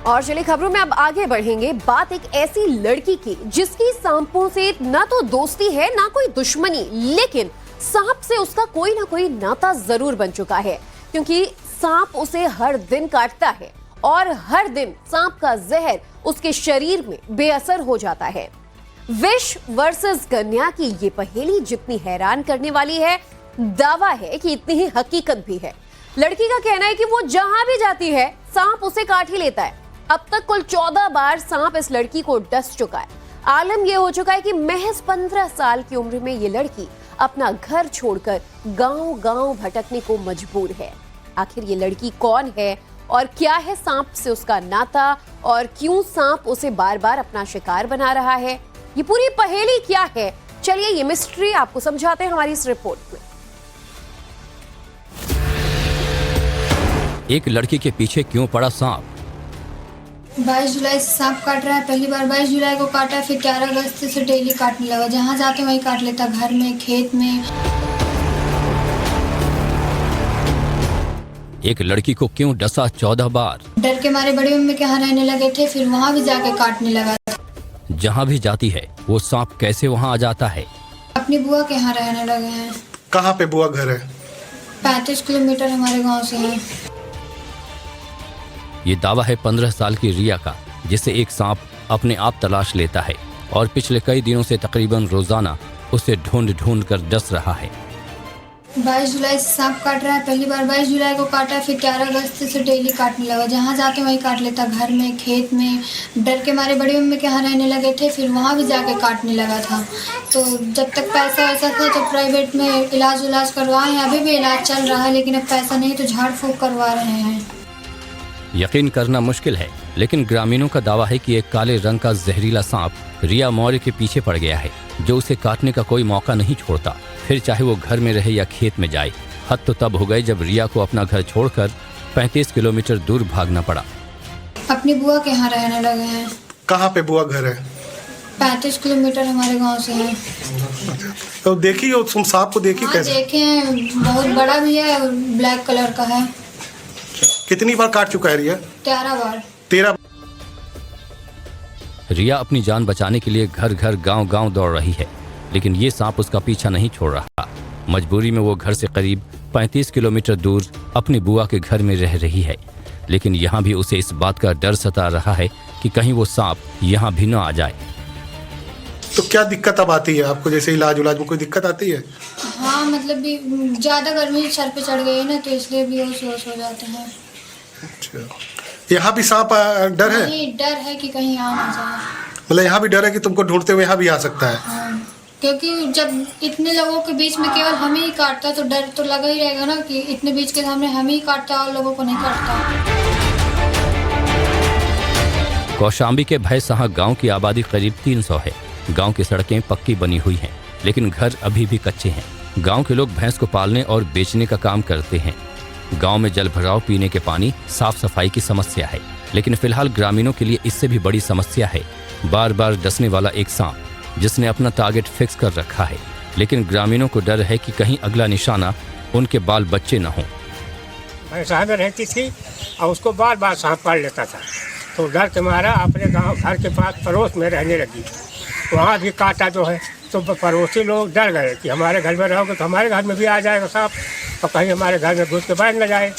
और चलिए खबरों में अब आगे बढ़ेंगे। बात एक ऐसी लड़की की जिसकी सांपों से ना तो दोस्ती है ना कोई दुश्मनी, लेकिन सांप से उसका कोई ना कोई नाता जरूर बन चुका है, क्योंकि सांप उसे हर दिन काटता है और हर दिन सांप का जहर उसके शरीर में बेअसर हो जाता है। विष वर्सेस कन्या की ये पहेली जितनी हैरान करने वाली है, दावा है कि इतनी ही हकीकत भी है। लड़की का कहना है कि वो जहां भी जाती है सांप उसे काट ही लेता है। अब तक कुल 14 बार सांप इस लड़की को डस चुका है। आलम यह हो चुका है कि महज 15 साल की उम्र में ये लड़की अपना घर छोड़कर गांव-गांव भटकने को मजबूर है। आखिर ये लड़की कौन है और क्या है सांप से उसका नाता, और क्यों सांप उसे बार बार अपना शिकार बना रहा है, ये पूरी पहेली क्या है, चलिए ये मिस्ट्री आपको समझाते हैं हमारी इस रिपोर्ट में। एक लड़की के पीछे क्यों पड़ा सांप? 22 जुलाई से सांप काट रहा है। पहली बार 22 जुलाई को काटा, फिर 11 अगस्त से डेली काटने लगा। जहाँ जाके वहीं काट लेता, घर में, खेत में। एक लड़की को क्यों डसा 14 बार? डर के मारे बड़ी मम्मी के यहाँ रहने लगे थे, फिर वहाँ भी जाके काटने लगा। जहाँ भी जाती है वो सांप कैसे वहाँ आ जाता है? अपनी बुआ के यहाँ रहने लगे हैं। कहाँ पे बुआ घर है? 35 किलोमीटर हमारे गाँव से है। ये दावा है 15 साल की रिया का, जिसे एक सांप अपने आप तलाश लेता है और पिछले कई दिनों से तकरीबन रोजाना उसे ढूंढ ढूंढ कर डस रहा है। 22 जुलाई से सांप काट रहा है। पहली बार 22 जुलाई को काटा, फिर 11 अगस्त से डेली काटने लगा। जहाँ जाके वहीं काट लेता, घर में, खेत में। डर के मारे बड़ी मम्मी के यहाँ रहने लगे थे, फिर वहाँ भी जाके काटने लगा था। तो जब तक पैसा वैसा था तो प्राइवेट में इलाज करवाए हैं। अभी भी इलाज चल रहा है, लेकिन अब पैसा नहीं तो झाड़ फूँक करवा रहे हैं। यकीन करना मुश्किल है, लेकिन ग्रामीणों का दावा है कि एक काले रंग का जहरीला सांप रिया मौर्य के पीछे पड़ गया है, जो उसे काटने का कोई मौका नहीं छोड़ता, फिर चाहे वो घर में रहे या खेत में जाए। हद तो तब हो गई जब रिया को अपना घर छोड़कर 35 किलोमीटर दूर भागना पड़ा। अपनी बुआ के यहाँ रहने लगे हैं। कहाँ पे बुआ घर है? 35 किलोमीटर हमारे गांव से है। तो देखी हो तुम सांप को? देखी? हाँ, कैसे देखे हैं, बहुत बड़ा भी है और ब्लैक कलर का है। कितनी बार काट चुका है रिया? 13 बार। 13। रिया अपनी जान बचाने के लिए घर घर गांव गांव दौड़ रही है, लेकिन ये सांप उसका पीछा नहीं छोड़ रहा। मजबूरी में वो घर से करीब 35 किलोमीटर दूर अपनी बुआ के घर में रह रही है, लेकिन यहाँ भी उसे इस बात का डर सता रहा है कि कहीं वो सांप यहाँ भी न आ जाए। तो क्या दिक्कत अब आती है आपको? जैसे इलाज में कोई दिक्कत आती है? हाँ, मतलब भी ज्यादा गर्मी सर पे चढ़ गई है ना, तो इसलिए भी होश हो जाते हैं। अच्छा, यहाँ भी सांप डर है? नहीं, डर है कि कहीं आ ना जाए। मतलब यहाँ भी डर है कि तुमको ढूंढते हुए यहाँ भी आ सकता है? हाँ, क्योंकि जब इतने लोगों के बीच में केवल हमें ही काटता तो डर तो लगा ही रहेगा ना, कि इतने बीच के सामने हमें ही काटता और लोगों को नहीं काटता। कौशाम्बी के भैंसहा गांव की आबादी करीब 300 है। गांव की सड़कें पक्की बनी हुई हैं, लेकिन घर अभी भी कच्चे हैं। गांव के लोग भैंस को पालने और बेचने का काम करते हैं। गांव में जल भराव, पीने के पानी, साफ सफाई की समस्या है, लेकिन फिलहाल ग्रामीणों के लिए इससे भी बड़ी समस्या है बार बार डसने वाला एक सांप, जिसने अपना टारगेट फिक्स कर रखा है। लेकिन ग्रामीणों को डर है कि कहीं अगला निशाना उनके बाल बच्चे न हों। भैंसा में रहती थी और उसको बार बार सांप काट लेता था, तो डर के मारा अपने गांव घर के पास पड़ोस में रहने लगी। वहाँ भी काटा जो है, तो पड़ोसी लोग डर गए कि हमारे घर में रहोगे तो हमारे घर में भी आ जाएगा सांप, और कहीं हमारे घर में घुस के बैठ न जाए।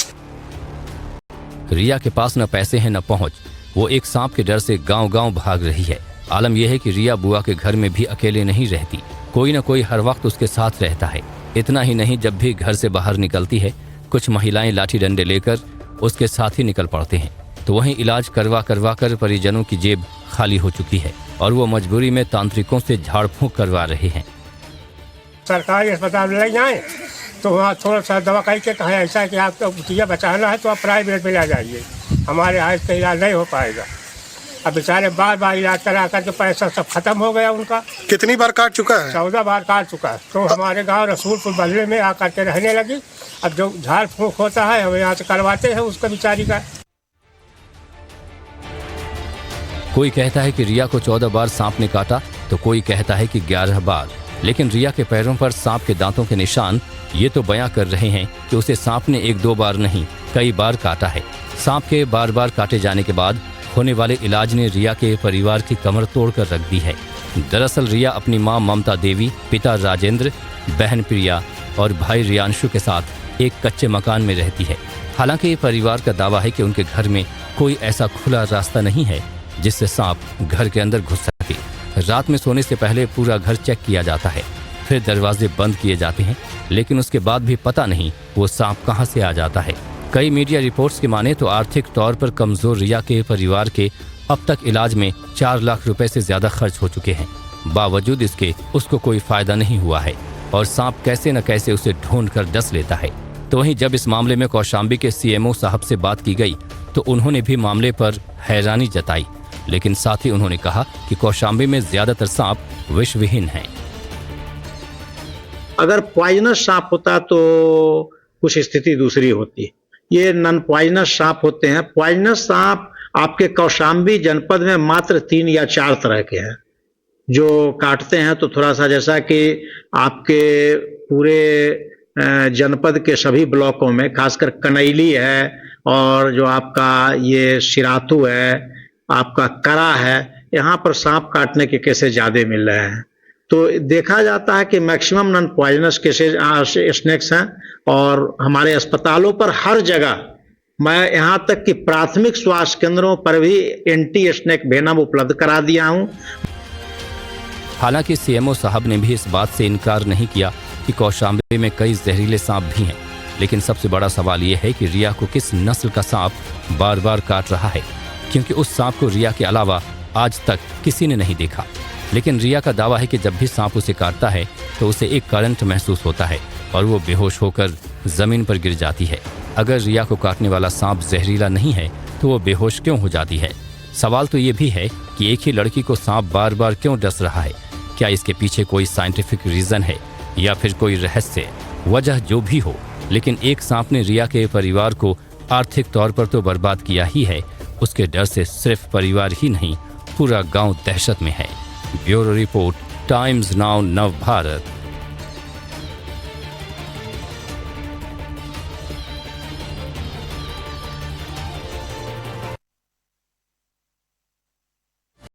रिया के पास न पैसे हैं न पहुंच, वो एक सांप के डर से गांव-गांव भाग रही है। आलम यह है कि रिया बुआ के घर में भी अकेले नहीं रहती, कोई न कोई हर वक्त उसके साथ रहता है। इतना ही नहीं, जब भी घर से बाहर निकलती है, कुछ महिलाएं लाठी डंडे लेकर उसके साथ ही निकल पड़ते हैं। तो वहीं इलाज करवा कर परिजनों की जेब खाली हो चुकी है और वो मजबूरी में तांत्रिकों से झाड़ फूंक करवा रहे हैं। सरकारी अस्पताल ले जाएं तो वहाँ थोड़ा सा दवा कहीं के कहें ऐसा है कि आपको भतीजा बचाना है तो आप प्राइवेट में ले जाइए, हमारे यहाँ इसका इलाज नहीं हो पाएगा। अब बेचारे बार बार इलाज करा करके पैसा सब खत्म हो गया उनका। कितनी बार काट चुका है? 14 बार काट चुका है। तो हमारे गांव रसूलपुर बदले में आकर के रहने लगी। अब जो झाड़ फूंक होता है हम यहाँ से करवाते हैं उसका बेचारी का। कोई कहता है कि रिया को 14 बार सांप ने काटा, तो कोई कहता है कि 11 बार। लेकिन रिया के पैरों पर सांप के दांतों के निशान ये तो बयां कर रहे हैं कि उसे सांप ने 1-2 बार नहीं, कई बार काटा है। सांप के बार बार काटे जाने के बाद होने वाले इलाज ने रिया के परिवार की कमर तोड़कर रख दी है। दरअसल रिया अपनी मां ममता देवी, पिता राजेंद्र, बहन प्रिया और भाई रियांशु के साथ एक कच्चे मकान में रहती है। हालांकि परिवार का दावा है कि उनके घर में कोई ऐसा खुला रास्ता नहीं है जिससे सांप घर के अंदर घुस सके। रात में सोने से पहले पूरा घर चेक किया जाता है, फिर दरवाजे बंद किए जाते हैं, लेकिन उसके बाद भी पता नहीं वो सांप कहां से आ जाता है। कई मीडिया रिपोर्ट्स की माने तो आर्थिक तौर पर कमजोर रिया के परिवार के अब तक इलाज में 4 लाख रुपए से ज्यादा खर्च हो चुके हैं। बावजूद इसके उसको कोई फायदा नहीं हुआ है और सांप कैसे न कैसे उसे ढूंढ कर डस लेता है। तो वहीं जब इस मामले में कौशाम्बी के सीएमओ साहब से बात की गई तो उन्होंने भी मामले पर हैरानी जताई, लेकिन साथ ही उन्होंने कहा कि कौशाम्बी में ज्यादातर सांप विषविहीन हैं। अगर पॉइजनस सांप होता तो कुछ स्थिति दूसरी होती। ये नॉन पॉइजनस सांप होते हैं। पॉइजनस सांप आपके कौशाम्बी जनपद में मात्र 3 या 4 तरह के हैं जो काटते हैं। तो थोड़ा सा जैसा कि आपके पूरे जनपद के सभी ब्लॉकों में खासकर कनैली है और जो आपका ये सिराथू है, आपका करा है, यहाँ पर सांप काटने के केसेस ज्यादा मिल रहे हैं। तो देखा जाता है कि maximum non poisonous cases snakes हैं और हमारे अस्पतालों पर हर जगह, मैं यहाँ तक कि प्राथमिक स्वास्थ्य केंद्रों पर भी एंटी स्नेक वेनम उपलब्ध करा दिया हूँ। हालांकि सीएमओ साहब ने भी इस बात से इनकार नहीं किया कि कौशाम्बी में कई जहरीले सांप भी हैं, लेकिन सबसे बड़ा सवाल यह है कि रिया को किस नस्ल का सांप बार बार काट रहा है, क्योंकि उस सांप को रिया के अलावा आज तक किसी ने नहीं देखा। लेकिन रिया का दावा है कि जब भी सांप उसे काटता है तो उसे एक करंट महसूस होता है और वो बेहोश होकर जमीन पर गिर जाती है। अगर रिया को काटने वाला सांप जहरीला नहीं है तो वो बेहोश क्यों हो जाती है? सवाल तो ये भी है कि एक ही लड़की को सांप बार बार क्यों डस रहा है? क्या इसके पीछे कोई साइंटिफिक रीजन है या फिर कोई रहस्य? वजह जो भी हो, लेकिन एक सांप ने रिया के परिवार को आर्थिक तौर पर तो बर्बाद किया ही है, उसके डर से सिर्फ परिवार ही नहीं पूरा गांव दहशत में है। ब्यूरो रिपोर्ट, टाइम्स नाउ नव भारत।